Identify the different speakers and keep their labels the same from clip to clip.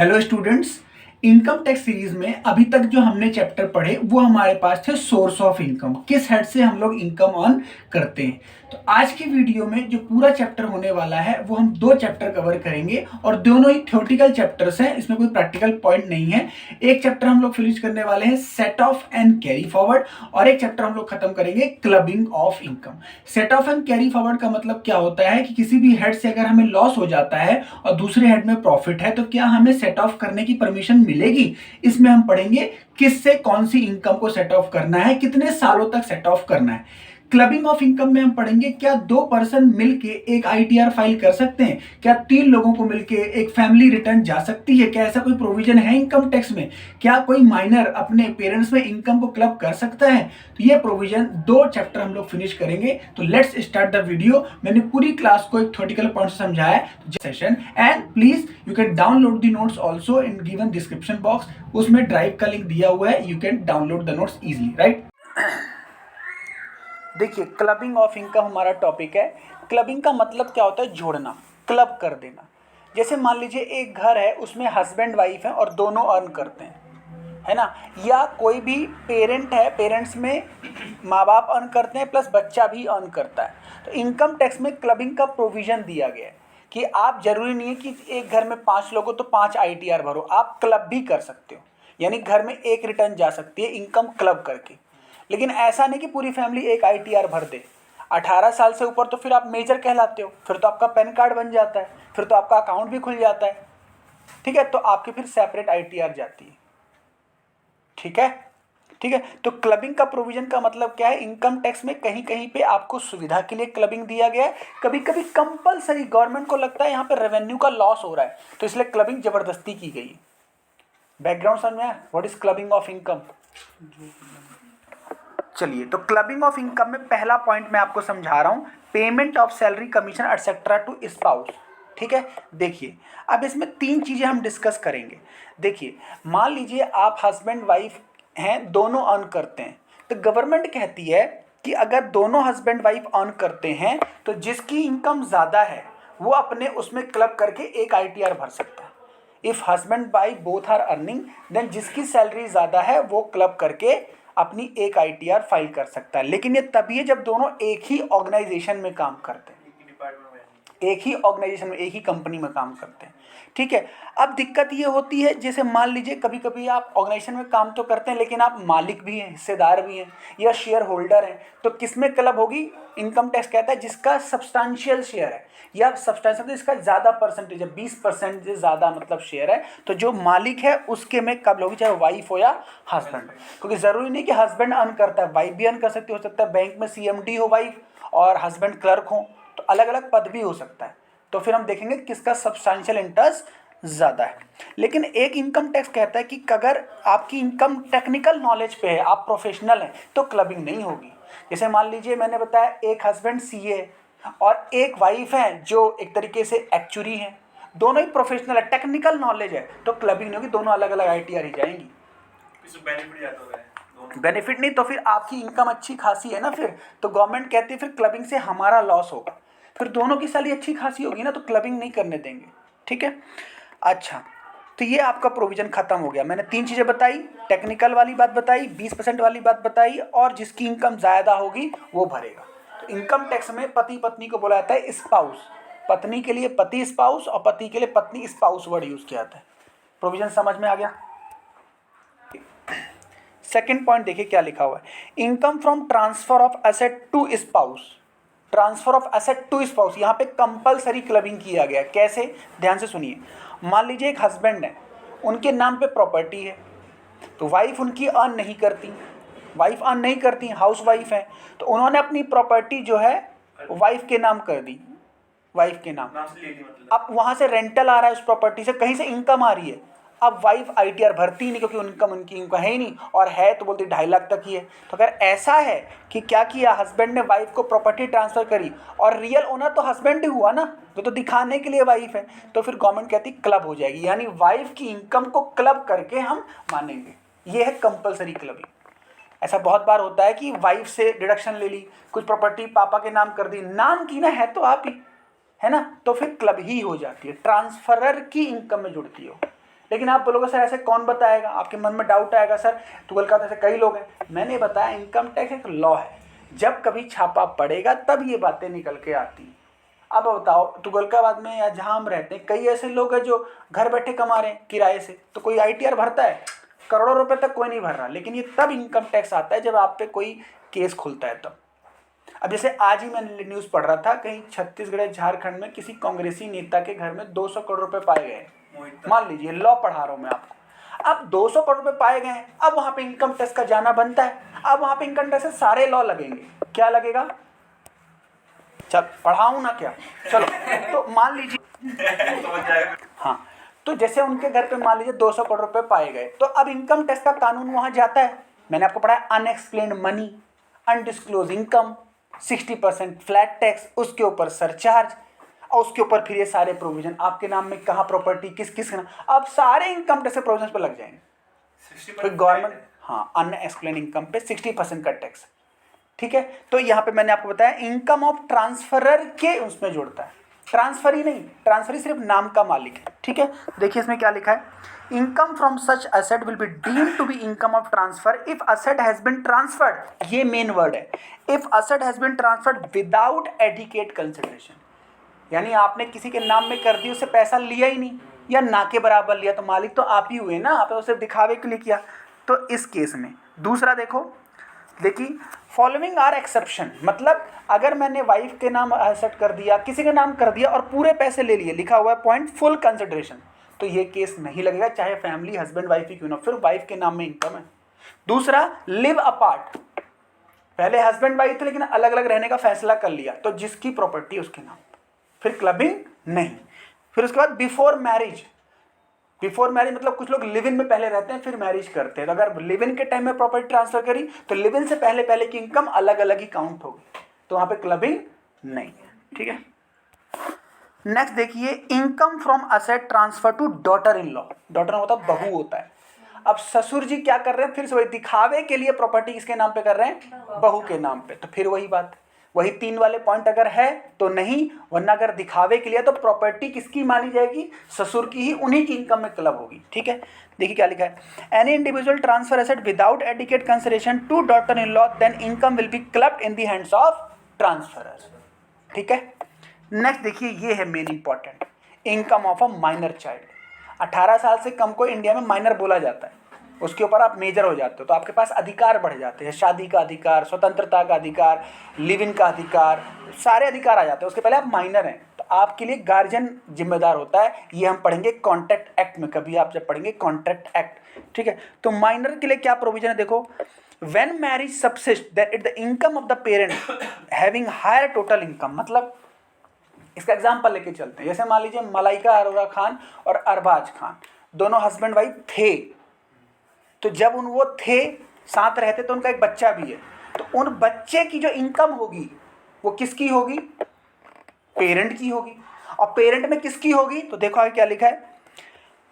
Speaker 1: Hello students, income tax series में अभी तक जो हमने चैप्टर पढ़े वो हमारे पास थे सोर्स ऑफ इनकम, किस हेड से हम लोग इनकम अर्न करते हैं। तो आज की वीडियो में जो पूरा चैप्टर होने वाला है वो हम दो चैप्टर कवर करेंगे और दोनों ही थ्योरेटिकल चैप्टर्स हैं, इसमें कोई प्रैक्टिकल पॉइंट नहीं है। एक चैप्टर हम लोग फिनिश करने वाले हैं set of and carry forward और एक चैप्टर हम लोग खत्म करेंगे clubbing of income. Set of and carry forward का मतलब क्या होता है कि किसी भी हेड से अगर हमें लॉस हो जाता है और दूसरे हेड में प्रॉफिट है तो क्या हमें सेट ऑफ करने की परमिशन मिलेगी। इसमें हम पढ़ेंगे किससे कौन सी इनकम को सेट ऑफ करना है, कितने सालों तक सेट ऑफ करना है। क्लबिंग ऑफ इनकम में हम पढ़ेंगे क्या दो पर्सन मिलके एक आईटीआर फाइल कर सकते हैं, क्या तीन लोगों को मिलके एक फैमिली रिटर्न जा सकती है, क्या ऐसा कोई प्रोविजन है इनकम टैक्स में, क्या कोई माइनर अपने पेरेंट्स में इनकम को क्लब कर सकता है। तो ये प्रोविजन दो चैप्टर हम लोग फिनिश करेंगे। तो लेट्स स्टार्ट द वीडियो। मैंने पूरी क्लास को एक थ्योरेटिकल पॉइंट समझाया है session, and please you can download the notes also in given description box. उसमें ड्राइव का लिंक दिया हुआ है, you can download the notes easily, right. देखिए, क्लबिंग ऑफ इनकम हमारा टॉपिक है। क्लबिंग का मतलब क्या होता है? जोड़ना, क्लब कर देना। जैसे मान लीजिए एक घर है, उसमें हस्बैंड वाइफ है और दोनों अर्न करते हैं, है ना। या कोई भी पेरेंट है, पेरेंट्स में माँ बाप अर्न करते हैं प्लस बच्चा भी अर्न करता है। तो इनकम टैक्स में क्लबिंग का प्रोविज़न दिया गया है कि आप जरूरी नहीं है कि एक घर में 5 लोग हो तो 5 आईटीआर भरो, आप क्लब भी कर सकते हो। यानी घर में एक रिटर्न जा सकती है इनकम क्लब करके। लेकिन ऐसा नहीं कि पूरी फैमिली एक आईटीआर भर दे। 18 साल से ऊपर तो फिर आप मेजर कहलाते हो, फिर तो आपका पैन कार्ड बन जाता है, फिर तो आपका अकाउंट भी खुल जाता है, ठीक है। तो आपकी फिर सेपरेट आईटीआर जाती है, ठीक है। ठीक है, तो क्लबिंग का प्रोविजन का मतलब क्या है? इनकम टैक्स में कहीं कहीं पे आपको सुविधा के लिए क्लबिंग दिया गया है, कभी कभी कंपलसरी गवर्नमेंट को लगता है यहाँ पे रेवेन्यू का लॉस हो रहा है तो इसलिए क्लबिंग जबरदस्ती की गई है। बैकग्राउंड समझ में आया? What is clubbing of income? चलिए, तो क्लबिंग ऑफ इनकम में पहला पॉइंट मैं आपको समझा रहा हूं, payment of salary, commission etcetera to spouse, ठीक है। देखिए, अब इसमें 3 चीजें हम डिस्कस करेंगे। देखिए, मान लीजिए आप हस्बैंड वाइफ हैं, दोनों अर्न करते हैं, तो गवर्नमेंट कहती है कि अगर दोनों हस्बैंड वाइफ अर्न करते हैं तो जिसकी इनकम ज़्यादा है वो अपने उसमें क्लब करके एक आईटीआर भर सकता है। If husband wife both are earning, then जिसकी सैलरी ज़्यादा है वो क्लब करके अपनी एक आईटीआर फाइल कर सकता है। लेकिन ये तभी है जब दोनों एक ही ऑर्गेनाइजेशन में काम करते हैं, एक ही ऑर्गेनाइजेशन में, एक ही कंपनी में काम करते हैं, ठीक है। अब दिक्कत ये होती है, जैसे मान लीजिए कभी कभी आप ऑर्गेनाइजेशन में काम तो करते हैं लेकिन आप मालिक भी हैं, हिस्सेदार भी हैं या शेयर होल्डर हैं, तो किस में क्लब होगी? इनकम टैक्स कहता है जिसका सब्सटेंशियल शेयर है या सब्सटेंशियल जिसका ज़्यादा परसेंटेज है, 20% से ज़्यादा मतलब शेयर है, तो जो मालिक है उसके में कब होगी, चाहे वाइफ हो या हस्बैंड। क्योंकि ज़रूरी नहीं कि हस्बैंड अर्न करता है, वाइफ भी अर्न कर सकती हो सकता है बैंक में सीएमडी हो वाइफ और हस्बैंड क्लर्क हो, तो अलग अलग पद भी हो सकता है। तो फिर हम देखेंगे किसका सब्सटेंशियल इंटरेस्ट ज़्यादा है। लेकिन एक इनकम टैक्स कहता है कि अगर आपकी इनकम टेक्निकल नॉलेज पे है, आप प्रोफेशनल हैं, तो क्लबिंग नहीं होगी। जैसे मान लीजिए मैंने बताया एक हस्बैंड सीए और एक वाइफ है जो एक तरीके से एक्चुअरी हैं, दोनों ही प्रोफेशनल है, टेक्निकल नॉलेज है, तो क्लबिंग नहीं होगी, दोनों अलग अलग आईटीआर ही जाएंगी। बेनिफिट नहीं तो फिर आपकी इनकम अच्छी खासी है ना, फिर तो गवर्नमेंट कहती है फिर क्लबिंग से हमारा लॉस होगा, फिर दोनों की सैलरी अच्छी खासी होगी ना, तो क्लबिंग नहीं करने देंगे, ठीक है। अच्छा, तो ये आपका प्रोविजन खत्म हो गया। मैंने 3 चीज़ें बताई, टेक्निकल वाली बात बताई, 20% वाली बात बताई, और जिसकी इनकम ज़्यादा होगी वो भरेगा। तो इनकम टैक्स में पति पत्नी को बोला जाता है स्पाउस, पत्नी के लिए पति स्पाउस और पति के लिए पत्नी स्पाउस वर्ड यूज़ किया जाता है। प्रोविजन समझ में आ गया? सेकेंड पॉइंट देखिए क्या लिखा हुआ है, income from transfer of asset to spouse. Transfer of asset to spouse, यहाँ पे कंपलसरी क्लबिंग किया गया। कैसे? ध्यान से सुनिए। मान लीजिए एक हस्बैंड है, उनके नाम पे प्रॉपर्टी है, तो वाइफ उनकी अर्न नहीं करती, वाइफ अर्न नहीं करती, हाउस वाइफ है, तो उन्होंने अपनी प्रॉपर्टी जो है वाइफ के नाम कर दी, वाइफ के नाम से ले ली। अब वहाँ से रेंटल आ रहा है, उस प्रॉपर्टी से कहीं से इनकम आ रही है। अब वाइफ आईटीआर भरती ही नहीं क्योंकि इनकम उनकी इनकम है ही नहीं, और है तो बोलती 2.5 लाख तक ही है। तो अगर ऐसा है कि क्या किया, हस्बैंड ने वाइफ को प्रॉपर्टी ट्रांसफ़र करी और रियल ओनर तो हस्बैंड ही हुआ ना, तो दिखाने के लिए वाइफ है, तो फिर गवर्नमेंट कहती क्लब हो जाएगी, यानी वाइफ की इनकम को क्लब करके हम मानेंगे। ये है कंपलसरी क्लबिंग। ऐसा बहुत बार होता है कि वाइफ से डिडक्शन ले ली, कुछ प्रॉपर्टी पापा के नाम कर दी, नाम की ना है तो आप ही, है ना, तो फिर क्लब ही हो जाती है, ट्रांसफरर की इनकम में जुड़ती हो। लेकिन आप बोलोगे सर ऐसे कौन बताएगा, आपके मन में डाउट आएगा सर तुगलकाबाद ऐसे कई लोग हैं। मैंने बताया इनकम टैक्स एक लॉ है, जब कभी छापा पड़ेगा तब ये बातें निकल के आती हैं। अब बताओ तुगलकाबाद में या जहाँ हम रहते हैं कई ऐसे लोग हैं जो घर बैठे कमा रहे हैं किराए से, तो कोई ITR भरता है? करोड़ों रुपए तक कोई नहीं भर रहा, लेकिन ये तब इनकम टैक्स आता है जब आप पे कोई केस खुलता है तब। अब जैसे आज ही मैंने न्यूज़ पढ़ रहा था, कहीं छत्तीसगढ़ झारखंड में किसी कांग्रेसी नेता के घर में 200 करोड़ रुपए पाए गए। मान लीजिए, लॉ पढ़ा रहा हूँ मैं आपको। अब 200 करोड़ रुपए पाए गए हैं, अब वहाँ पे इनकम टैक्स का जाना बनता है। अब वहाँ पे इनकम टैक्स से सारे लॉ लगेंगे। क्या लगेगा? चल पढ़ाऊँ ना क्या? चलो तो मान लीजिए हाँ, तो जैसे उनके घर पे मान लीजिए 200 करोड़ रुपए पाए गए, तो अब इनकम टैक्स का कानून वहाँ जाता है। मैंने आपको पढ़ा है unexplained money, undisclosed income, 60% flat tax, उसके ऊपर सरचार्ज, और उसके ऊपर फिर ये सारे प्रोविजन आपके नाम में कहाँ प्रॉपर्टी किस किस का, अब सारे इनकम टैक्स के प्रोविजन पे लग जाएंगे। फिर गवर्नमेंट हाँ अनएक्सप्लेन इनकम पे 60% का टैक्स। ठीक है, तो यहाँ पे मैंने आपको बताया इनकम ऑफ ट्रांसफरर के उसमें जोड़ता है, ट्रांसफर ही नहीं, ट्रांसफर ही सिर्फ नाम का मालिक है। ठीक है, देखिए इसमें क्या लिखा है, income from such asset will be deemed to be income of transfer if asset has been transferred, ये मेन वर्ड है, if asset has been transferred without adequate consideration, यानी आपने किसी के नाम में कर दी, उससे पैसा लिया ही नहीं या ना के बराबर लिया, तो मालिक तो आप ही हुए ना, आपने तो सिर्फ दिखावे के लिए किया। तो इस केस में दूसरा देखिए फॉलोइंग आर एक्सेप्शन, मतलब अगर मैंने वाइफ के नाम एसेट कर दिया, किसी के नाम कर दिया और पूरे पैसे ले लिए, लिखा हुआ है पॉइंट फुल कंसिडरेशन, तो ये केस नहीं लगेगा, चाहे फैमिली हस्बैंड वाइफ ही क्यों ना, फिर वाइफ के नाम में इनकम है। दूसरा लिव अपार्ट, पहले हस्बैंड वाइफ थे लेकिन अलग अलग रहने का फैसला कर लिया, तो जिसकी प्रॉपर्टी उसके नाम, फिर क्लबिंग नहीं। फिर उसके बाद बिफोर मैरिज मतलब कुछ लोग लिव इन में पहले रहते हैं फिर मैरिज करते हैं, तो अगर लिव इन के टाइम में प्रॉपर्टी ट्रांसफर करी तो लिव इन से पहले की इनकम अलग अलग ही काउंट होगी, तो वहां पे क्लबिंग नहीं है। ठीक है, नेक्स्ट देखिए income from asset transfer to daughter in law, daughter मतलब बहू होता है। अब ससुर जी क्या कर रहे हैं, फिर से वही दिखावे के लिए प्रॉपर्टी किसके नाम पे कर रहे हैं, बहू के नाम पे, तो फिर वही बात, वही 3 वाले पॉइंट अगर है तो नहीं, वरना अगर दिखावे के लिए तो प्रॉपर्टी किसकी मानी जाएगी, ससुर की ही, उन्हीं की इनकम में क्लब होगी। ठीक है, देखिए क्या लिखा है, any individual transfer asset without adequate consideration to daughter in law then income will be clubbed in the hands of transferor. ठीक है, नेक्स्ट देखिए ये है main important, income of a minor child. 18 साल से कम को इंडिया में माइनर बोला जाता है, उसके ऊपर आप मेजर हो जाते हो तो आपके पास अधिकार बढ़ जाते हैं, शादी का अधिकार, स्वतंत्रता का अधिकार, लिव इन का अधिकार, सारे अधिकार आ जाते हैं। उसके पहले आप माइनर हैं तो आपके लिए गार्जियन जिम्मेदार होता है, ये हम पढ़ेंगे कॉन्ट्रैक्ट एक्ट में, कभी आप जब पढ़ेंगे कॉन्ट्रैक्ट एक्ट। ठीक है, तो माइनर के लिए क्या प्रोविजन है, देखो, when marriage subsist that it the income of the parent having higher total income, मतलब इसका एग्जाम्पल लेके चलते हैं, जैसे मान लीजिए मलाइका अरोरा खान और अरबाज खान दोनों हस्बैंड वाइफ थे, तो जब वो थे साथ रहते तो उनका एक बच्चा भी है, तो उन बच्चे की जो इनकम होगी वो किसकी होगी, पेरेंट की होगी। और पेरेंट में किसकी होगी, तो देखो आगे क्या लिखा है,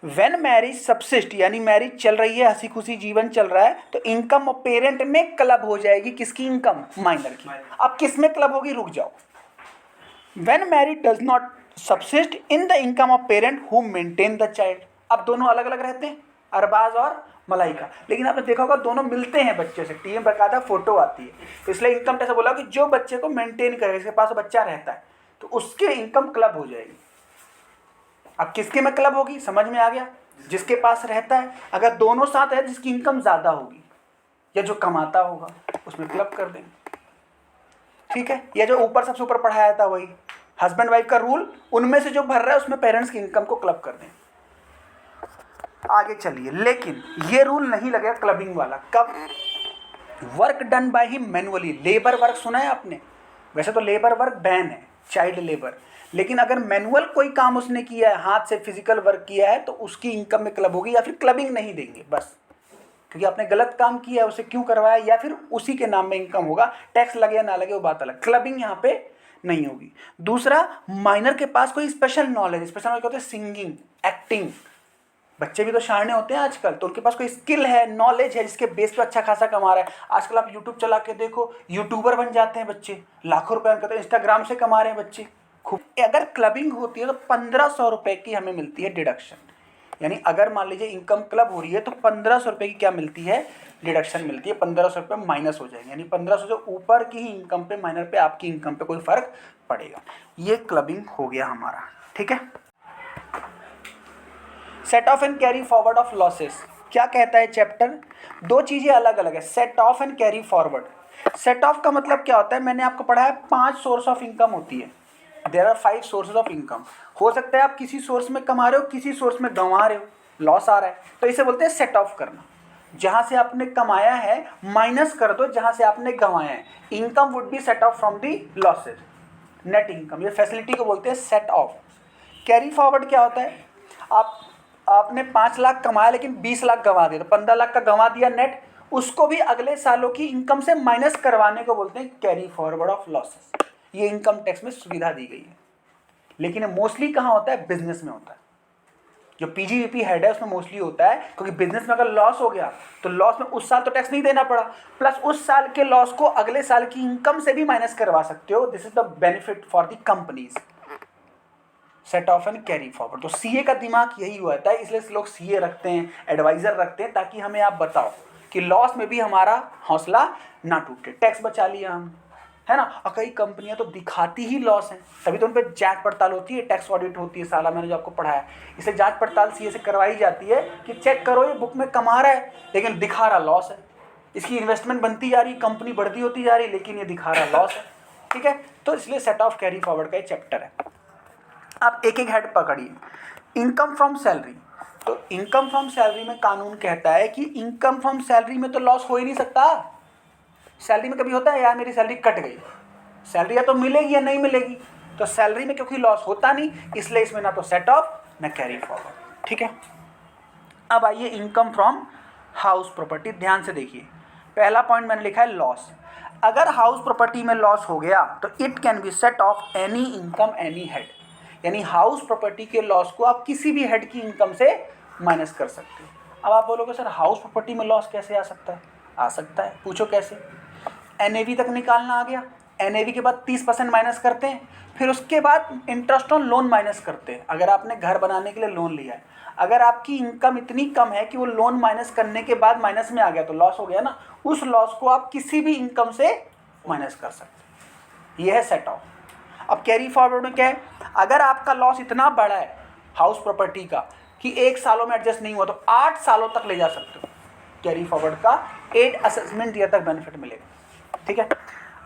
Speaker 1: व्हेन मैरिज सबसिस्ट, यानी मैरिज चल रही है, हंसी खुशी जीवन चल रहा है, तो इनकम ऑफ पेरेंट में क्लब हो जाएगी, किसकी इनकम, माइनर की। अब किस में क्लब होगी, रुक जाओ, when marriage does not subsist in the income of parent who maintain the child. अब दोनों अलग अलग रहते हैं, अरबाज और मलाइका, लेकिन आपने देखा होगा दोनों मिलते हैं बच्चे से, टीम बकायदा फोटो आती है, तो इसलिए इनकम टैक्स बोला कि जो बच्चे को मेंटेन करे, इसके पास बच्चा रहता है तो उसके इनकम क्लब हो जाएगी। अब किसके में क्लब होगी, समझ में आ गया, जिसके पास रहता है, अगर दोनों साथ है जिसकी इनकम ज्यादा होगी या जो कमाता होगा उसमें क्लब कर देंगे। ठीक है, या जो ऊपर सबसे ऊपर पढ़ाया था वही हस्बैंड वाइफ का रूल, उनमें से जो भर रहा है उसमें पेरेंट्स की इनकम को क्लब कर दें। आगे चलिए, लेकिन ये रूल नहीं लगेगा क्लबिंग वाला, कब, work done by him manually, labour work सुना है आपने, वैसे तो लेबर वर्क बैन है, चाइल्ड लेबर, लेकिन अगर मैनुअल कोई काम उसने किया है, हाथ से फिजिकल वर्क किया है, तो उसकी इनकम में क्लब होगी, या फिर क्लबिंग नहीं देंगे बस, क्योंकि आपने गलत काम किया है, उसे क्यों करवाया, या फिर उसी के नाम में इनकम होगा, टैक्स लगे या ना लगे वो बात अलग, क्लबिंग यहाँ पे नहीं होगी। दूसरा, माइनर के पास कोई स्पेशल नॉलेज, स्पेशल नॉलेज होता है सिंगिंग, एक्टिंग, बच्चे भी तो शाणे होते हैं आजकल, तो उनके पास कोई स्किल है, नॉलेज है, जिसके बेस पे अच्छा खासा कमा रहा है। आजकल आप यूट्यूब चला के देखो, यूट्यूबर बन जाते हैं बच्चे, लाखों रुपए करते हैं, इंस्टाग्राम से कमा रहे हैं बच्चे खूब। अगर क्लबिंग होती है तो 1500 रुपए की हमें मिलती है डिडक्शन, यानी अगर मान लीजिए इनकम क्लब हो रही है तो 1500 रुपये की क्या मिलती है, डिडक्शन मिलती है, 1500 रुपये माइनस हो जाएंगे, यानी 1500 से ऊपर की ही इनकम पे, माइनर पे आपकी इनकम पे कोई फर्क पड़ेगा। ये क्लबिंग हो गया हमारा, ठीक है। Set of and carry forward of losses, क्या कहता है चैप्टर, दो चीजें अलग अलग है, set of and carry forward. Set of का मतलब क्या होता है, मैंने आपको पढ़ा है 5 सोर्स ऑफ इनकम होती है, there are 5 sources of income. हो सकता है आप किसी सोर्स में कमा रहे हो, किसी सोर्स में गंवा रहे हो, लॉस आ रहा है, तो इसे बोलते हैं सेट ऑफ करना। जहां से आपने कमाया है माइनस कर दो जहां से आपने गंवाया है, income would be set of from the losses, net income, ये फैसिलिटी को बोलते हैं सेट ऑफ। कैरी फॉरवर्ड क्या होता है, आपने 5 लाख कमाया लेकिन 20 लाख गंवा दिया, तो 15 लाख का गंवा दिया नेट, उसको भी अगले सालों की इनकम से माइनस करवाने को बोलते हैं कैरी फॉरवर्ड ऑफ लॉसेस। ये इनकम टैक्स में सुविधा दी गई है, लेकिन मोस्टली कहाँ होता है, बिजनेस में होता है। जो पीजीवीपी हेड है उसमें मोस्टली होता है, क्योंकि बिजनेस में अगर लॉस हो गया तो लॉस में उस साल तो टैक्स नहीं देना पड़ा, प्लस उस साल के लॉस को अगले साल की इनकम से भी माइनस करवा सकते हो। This is the benefit for the companies, set of and carry forward. तो सीए का दिमाग यही होता है, इसलिए लोग सीए रखते हैं, एडवाइजर रखते हैं, ताकि हमें आप बताओ कि लॉस में भी हमारा हौसला ना टूटे, टैक्स बचा लिया हम, है ना। और कई कंपनियां तो दिखाती ही लॉस है, तभी तो उन पर जांच पड़ताल होती है, टैक्स ऑडिट होती है, साला मैंने जो आपको पढ़ाया, इसे जांच पड़ताल सीए से करवाई जाती है कि चेक करो ये बुक में कमा रहा है लेकिन दिखा रहा लॉस है, इसकी इन्वेस्टमेंट बनती जा रही, कंपनी बढ़ती होती जा रही, लेकिन ये दिखा रहा लॉस है, ठीक है। तो इसलिए सेट ऑफ कैरी फॉरवर्ड का एक चैप्टर है। आप एक एक हेड पकड़िए। इनकम फ्रॉम सैलरी, तो इनकम फ्रॉम सैलरी में कानून कहता है कि इनकम फ्रॉम सैलरी में तो लॉस हो ही नहीं सकता। सैलरी में कभी होता है यार मेरी सैलरी कट गई, सैलरी या तो मिलेगी या नहीं मिलेगी, तो सैलरी में क्योंकि लॉस होता नहीं, इसलिए इसमें ना तो सेट ऑफ ना कैरी फॉरवर्ड, ठीक है। अब आइए इनकम फ्रॉम हाउस प्रॉपर्टी, ध्यान से देखिए, पहला पॉइंट मैंने लिखा है लॉस। अगर हाउस प्रॉपर्टी में लॉस हो गया तो it can be set of any income any head, यानी हाउस प्रॉपर्टी के लॉस को आप किसी भी हेड की इनकम से माइनस कर सकते हो। अब आप बोलोगे सर हाउस प्रॉपर्टी में लॉस कैसे आ सकता है, आ सकता है, पूछो कैसे। एनएवी तक निकालना आ गया, एनएवी के बाद 30% माइनस करते हैं, फिर उसके बाद इंटरेस्ट ऑन लोन माइनस करते हैं। अगर आपने घर बनाने के लिए लोन लिया है, अगर आपकी इनकम इतनी कम है कि वो लोन माइनस करने के बाद माइनस में आ गया तो लॉस हो गया ना, उस लॉस को आप किसी भी इनकम से माइनस कर सकते हैं। ये है सेट ऑफ। अब कैरी फॉरवर्ड में क्या है, अगर आपका लॉस इतना बड़ा है हाउस प्रॉपर्टी का कि 1 सालों में एडजस्ट नहीं हुआ तो 8 सालों तक ले जा सकते हो, कैरी फॉरवर्ड का 8 असेसमेंट ईयर तक बेनिफिट मिलेगा, ठीक है।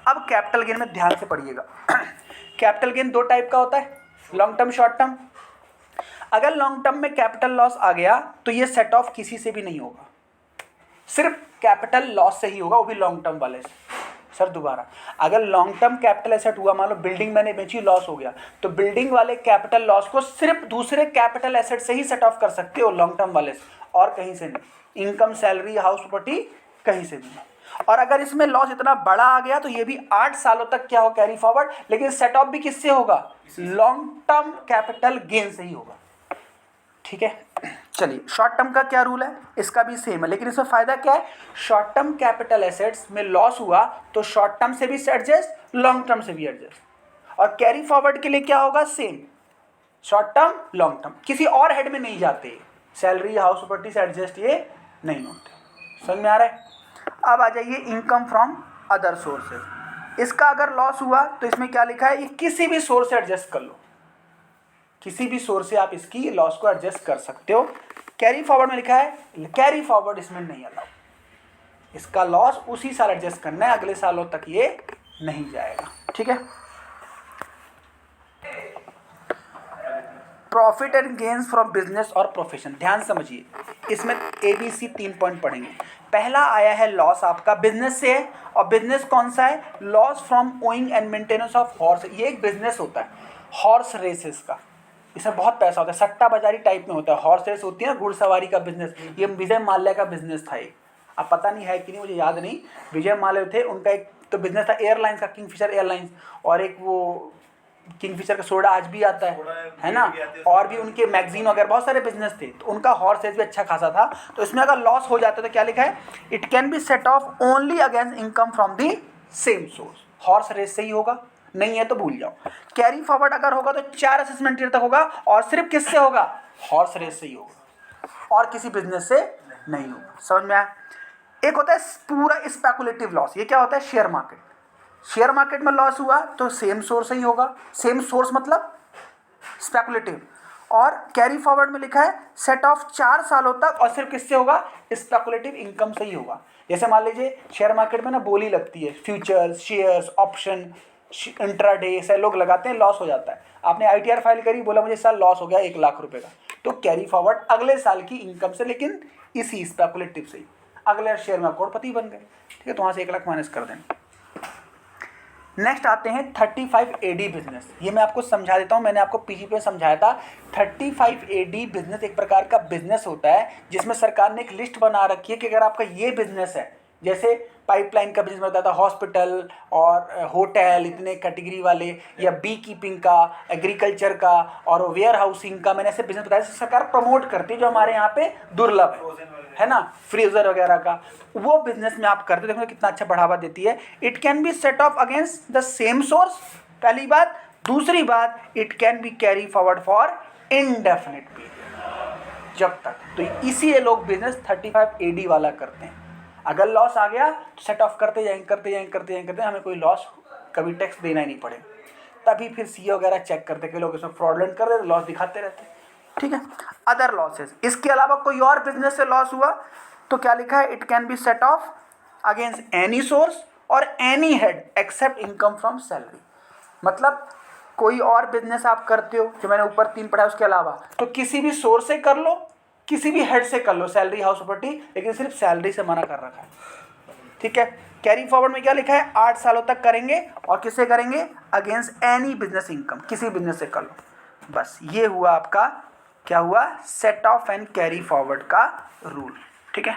Speaker 1: अब कैपिटल गेन में ध्यान से पढ़िएगा। कैपिटल गेन 2 टाइप का होता है, लॉन्ग टर्म शॉर्ट टर्म। अगर लॉन्ग टर्म में कैपिटल लॉस आ गया तो ये सेट ऑफ किसी से भी नहीं होगा, सिर्फ कैपिटल लॉस से ही होगा, वो भी लॉन्ग टर्म वाले से। सर दोबारा, अगर लॉन्ग टर्म कैपिटल एसेट हुआ, मान लो बिल्डिंग मैंने बेची लॉस हो गया, तो बिल्डिंग वाले कैपिटल लॉस को सिर्फ दूसरे कैपिटल एसेट से ही सेट ऑफ कर सकते हो, लॉन्ग टर्म वाले से, और कहीं से नहीं। इनकम सैलरी हाउस प्रॉपर्टी कहीं से भी नहीं। और अगर इसमें लॉस इतना बड़ा आ गया तो ये भी 8 सालों तक क्या हो कैरी फॉरवर्ड, लेकिन सेट ऑफ भी किससे होगा, लॉन्ग टर्म कैपिटल गेन से ही होगा, ठीक है। चलिए शॉर्ट टर्म का क्या रूल है, इसका भी सेम है, लेकिन इसमें फायदा क्या है, शॉर्ट टर्म कैपिटल एसेट्स में लॉस हुआ तो शॉर्ट टर्म से भी एडजस्ट, लॉन्ग टर्म से भी एडजस्ट। और कैरी फॉरवर्ड के लिए क्या होगा, same, short term long term, किसी और हेड में नहीं जाते, सैलरी हाउस प्रॉपर्टी से एडजस्ट ये नहीं होते। समझ में आ रहा है। अब आ जाइए इनकम फ्रॉम अदर सोर्सेज। इसका अगर लॉस हुआ तो इसमें क्या लिखा है, ये किसी भी सोर्स से एडजस्ट कर लो, किसी भी सोर्स से आप इसकी लॉस को एडजस्ट कर सकते हो। कैरी फॉरवर्ड में लिखा है कैरी फॉरवर्ड इसमें नहीं अलाउ, इसका लॉस उसी साल एडजस्ट करना है, अगले सालों तक ये नहीं जाएगा, ठीक है। Profit and gains from business और प्रोफेशन, ध्यान समझिए, इसमें ABC 3 पॉइंट पढ़ेंगे। पहला आया है लॉस आपका बिजनेस से है, और बिजनेस कौन सा है, loss from owing and maintenance of horse. ये एक बिजनेस होता है हॉर्स रेसेस का, इसमें बहुत पैसा होता है, सट्टा बाजारी टाइप में होता है। हॉर्स रेस होती है ना, घुड़सवारी का बिजनेस, ये विजय माल्या का बिजनेस था। एक अब पता नहीं है कि नहीं, मुझे याद नहीं, विजय माल्या थे, उनका एक तो बिजनेस था एयरलाइंस का, किंगफिशर एयरलाइंस, और एक वो किंगफिशर का सोडा आज भी आता है ना, और भी उनके मैगजीन वगैरह बहुत सारे बिजनेस थे, तो उनका हॉर्स रेस भी अच्छा खासा था। तो इसमें अगर लॉस हो जाता है तो क्या लिखा है, it can be set off only against income from the same source. Horse race से ही होगा, नहीं है तो भूल जाओ। कैरी फॉरवर्ड अगर होगा तो 4 असेसमेंट ईयर तक होगा, और सिर्फ किससे होगा, हॉर्स रेस से ही होगा। और किसी बिजनेस से नहीं होगा। समझ में आया? एक होता है पूरा स्पेकुलेटिव लॉस। ये क्या होता है? Share market. शेयर मार्केट में लॉस हुआ तो सेम सोर्स ही होगा। सेम सोर्स मतलब स्पेकुलेटिव। और कैरी फॉरवर्ड में लिखा है सेट ऑफ 4 सालों तक, और सिर्फ किससे होगा? स्पेकुलेटिव इनकम से ही होगा। जैसे मान लीजिए शेयर मार्केट में ना बोली लगती है, फ्यूचर्स, शेयर्स, ऑप्शन, इंट्राडे, ऐसे लोग लगाते हैं, लॉस हो जाता है। आपने आईटीआर फाइल करी, बोला मुझे इस साल लॉस हो गया 1 लाख रुपए का, तो कैरी फॉरवर्ड अगले साल की इनकम से, लेकिन इसी स्पेकुलेटिव से ही अगले शेयर में करोड़पति बन गए। ठीक है, तो वहाँ से 1 लाख माइनस कर देंगे। नेक्स्ट आते हैं 35 AD बिजनेस। ये मैं आपको समझा देता हूँ, मैंने आपको पीजीपी में समझाया था। 35 AD बिजनेस एक प्रकार का बिजनेस होता है जिसमें सरकार ने एक लिस्ट बना रखी है कि अगर आपका ये बिजनेस है, जैसे पाइपलाइन का बिजनेस बताया था, हॉस्पिटल और होटल, इतने कैटेगरी वाले, या बी कीपिंग का, एग्रीकल्चर का और वेयर हाउसिंग का, मैंने ऐसे बिजनेस बताया सरकार प्रमोट करती है जो हमारे यहाँ पे दुर्लभ है ना, फ्रीजर वगैरह का। वो बिजनेस में आप करते, देखो कितना अच्छा बढ़ावा देती है। It can be set off against the same source, पहली बात। दूसरी बात, it can be carry forward for indefinite period, जब तक। तो इसीलिए लोग बिजनेस 35 AD वाला करते हैं। अगर लॉस आ गया तो सेट ऑफ करते जाएंगे, हमें कोई लॉस कभी टैक्स देना ही नहीं पड़ेगा। तभी फिर सीए वगैरह चेक करते कि लोग इसमें फ्रॉडलेंट कर रहे थे, लॉस दिखाते रहते। ठीक है। अदर लॉसेस, इसके अलावा कोई और बिजनेस से लॉस हुआ तो क्या लिखा है? It can be set off against any source और any head except income from salary. मतलब कोई और बिजनेस आप करते हो जो मैंने ऊपर 3 पढ़ा उसके अलावा, तो किसी भी सोर्स से कर लो, किसी भी हेड से कर लो, सैलरी, हाउस प्रॉपर्टी, लेकिन सिर्फ सैलरी से मना कर रखा है। ठीक है। कैरी फॉरवर्ड में क्या लिखा है? 8 सालों तक करेंगे, और किससे करेंगे? अगेंस्ट एनी बिजनेस इनकम, किसी बिजनेस से कर लो। बस ये हुआ आपका, क्या हुआ? Set of and carry forward का रूल। ठीक है।